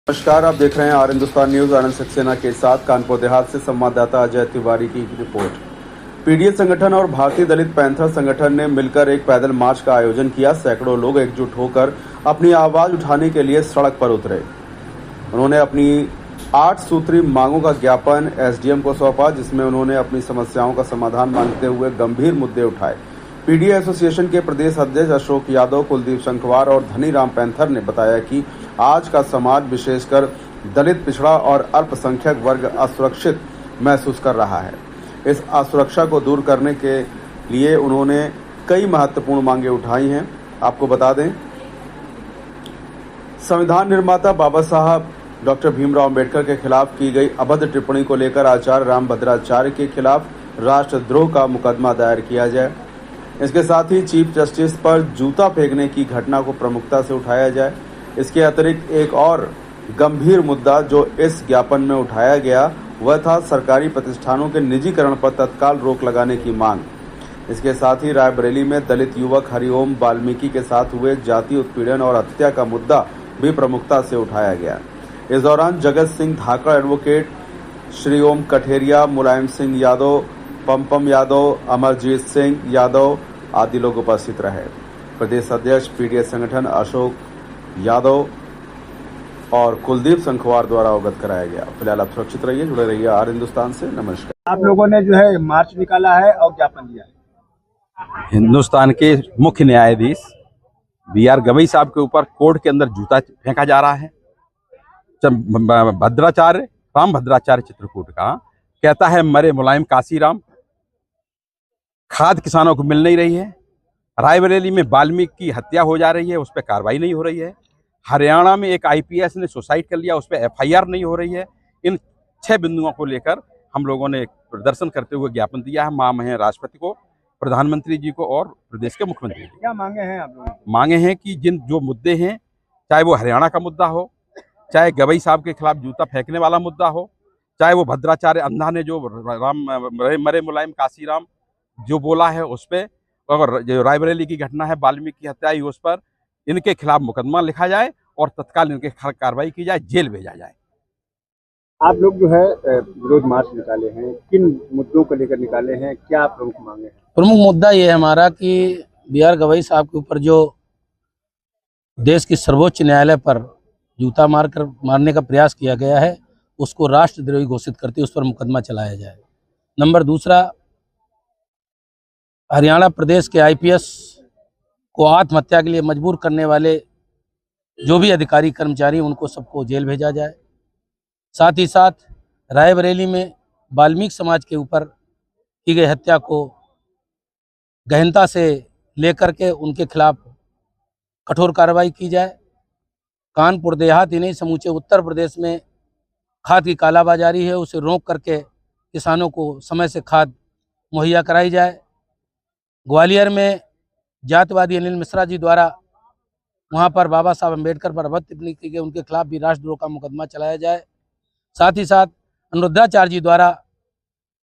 नमस्कार, आप देख रहे हैं हिंदुस्तान न्यूज। आनंद सक्सेना के साथ कानपुर देहात से संवाददाता अजय तिवारी की रिपोर्ट। पीडीएस संगठन और भारतीय दलित पैंथर संगठन ने मिलकर एक पैदल मार्च का आयोजन किया। सैकड़ों लोग एकजुट होकर अपनी आवाज उठाने के लिए सड़क पर उतरे। उन्होंने अपनी 8 सूत्री मांगों का ज्ञापन एसडीएम को सौंपा, जिसमें उन्होंने अपनी समस्याओं का समाधान मांगते हुए गंभीर मुद्दे उठाए। पीडीए एसोसिएशन के प्रदेश अध्यक्ष अशोक यादव, कुलदीप संखवार और धनीराम पैंथर ने बताया कि आज का समाज, विशेषकर दलित, पिछड़ा और अल्पसंख्यक वर्ग असुरक्षित महसूस कर रहा है। इस असुरक्षा को दूर करने के लिए उन्होंने कई महत्वपूर्ण मांगे उठाई हैं। आपको बता दें, संविधान निर्माता बाबा साहब डॉक्टर भीमराव अम्बेडकर के खिलाफ की गई अभद्र टिप्पणी को लेकर आचार्य रामभद्राचार्य के खिलाफ राष्ट्रद्रोह का मुकदमा दायर किया जाए। इसके साथ ही चीफ जस्टिस पर जूता फेंकने की घटना को प्रमुखता से उठाया जाए। इसके अतिरिक्त एक और गंभीर मुद्दा जो इस ज्ञापन में उठाया गया, वह था सरकारी प्रतिष्ठानों के निजीकरण पर तत्काल रोक लगाने की मांग। इसके साथ ही रायबरेली में दलित युवक हरिओम वाल्मीकि के साथ हुए जाति उत्पीड़न और हत्या का मुद्दा भी प्रमुखता से उठाया गया। इस दौरान जगत सिंह धाकड़, एडवोकेट श्री ओम कठेरिया, मुलायम सिंह यादव, पम्पम यादव, अमरजीत सिंह यादव आदि लोग उपस्थित रहे। प्रदेश अध्यक्ष पीडीएस संगठन अशोक यादव और कुलदीप संखवार द्वारा अवगत कराया गया। फिलहाल आप सुरक्षित रहिए, जुड़े रहिए आर हिंदुस्तान से। नमस्कार। आप लोगों ने जो है मार्च निकाला है और ज्ञापन दिया है। हिंदुस्तान के मुख्य न्यायाधीश बी.आर. गवई साहब के ऊपर कोर्ट के अंदर जूता फेंका जा रहा है। भद्राचार्य, राम भद्राचार्य चित्रकूट का कहता है मरे मुलायम काशीराम। खाद किसानों को मिल नहीं रही है। रायबरेली में वाल्मीकि की हत्या हो जा रही है, उस पर कार्रवाई नहीं हो रही है। हरियाणा में एक आईपीएस ने सुसाइड कर लिया, उस पर एफआईआर नहीं हो रही है। इन 6 बिंदुओं को लेकर हम लोगों ने प्रदर्शन करते हुए ज्ञापन दिया है। मांग है राष्ट्रपति को, प्रधानमंत्री जी को और प्रदेश के मुख्यमंत्री जी को। क्या मांगे हैं आप लोगों की? मांगे हैं कि जो मुद्दे हैं, चाहे वो हरियाणा का मुद्दा हो, चाहे गवई साहब के खिलाफ जूता फेंकने वाला मुद्दा हो, चाहे वो भद्राचार्य अंधा ने जो मरे मुलायम काशीराम जो बोला है उस पर, और जो रायबरेली की घटना है वाल्मीकि की हत्या, उस पर इनके खिलाफ मुकदमा लिखा जाए और तत्काल इनके खिलाफ कार्रवाई की जाए, जेल भेजा जाए। आप लोग जो है विरोध मार्च निकाले हैं, किन मुद्दों को लेकर निकाले हैं, क्या प्रमुख मांगे हैं? प्रमुख मुद्दा ये है हमारा कि बी.आर. गवई साहब के ऊपर जो देश की सर्वोच्च न्यायालय पर जूता मारने का प्रयास किया गया है, उसको राष्ट्रद्रोही घोषित करते उस पर मुकदमा चलाया जाए। नंबर दूसरा, हरियाणा प्रदेश के आईपीएस को आत्महत्या के लिए मजबूर करने वाले जो भी अधिकारी कर्मचारी, उनको सबको जेल भेजा जाए। साथ ही साथ रायबरेली में वाल्मीकि समाज के ऊपर की गई हत्या को गहनता से लेकर के उनके खिलाफ कठोर कार्रवाई की जाए। कानपुर देहात ही नहीं, समूचे उत्तर प्रदेश में खाद की कालाबाजारी है, उसे रोक करके किसानों को समय से खाद मुहैया कराई जाए। ग्वालियर में जातिवादी अनिल मिश्रा जी द्वारा वहां पर बाबा साहब अम्बेडकर पर अभद्र टिप्पणी की गई, उनके खिलाफ भी राष्ट्रद्रोह का मुकदमा चलाया जाए। साथ ही साथ अनुरुद्धाचार्य जी द्वारा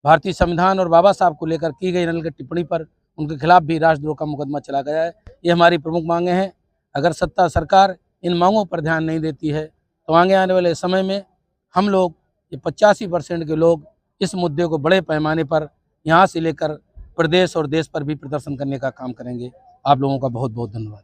भारतीय संविधान और बाबा साहब को लेकर की गई अनिल की टिप्पणी पर उनके खिलाफ भी राष्ट्रद्रोह का मुकदमा चलाया गया है। ये हमारी प्रमुख मांगे हैं। अगर सत्ता सरकार इन मांगों पर ध्यान नहीं देती है तो आगे आने वाले समय में हम लोग, ये 85% के लोग, इस मुद्दे को बड़े पैमाने पर यहाँ से लेकर प्रदेश और देश पर भी प्रदर्शन करने का काम करेंगे। आप लोगों का बहुत बहुत धन्यवाद।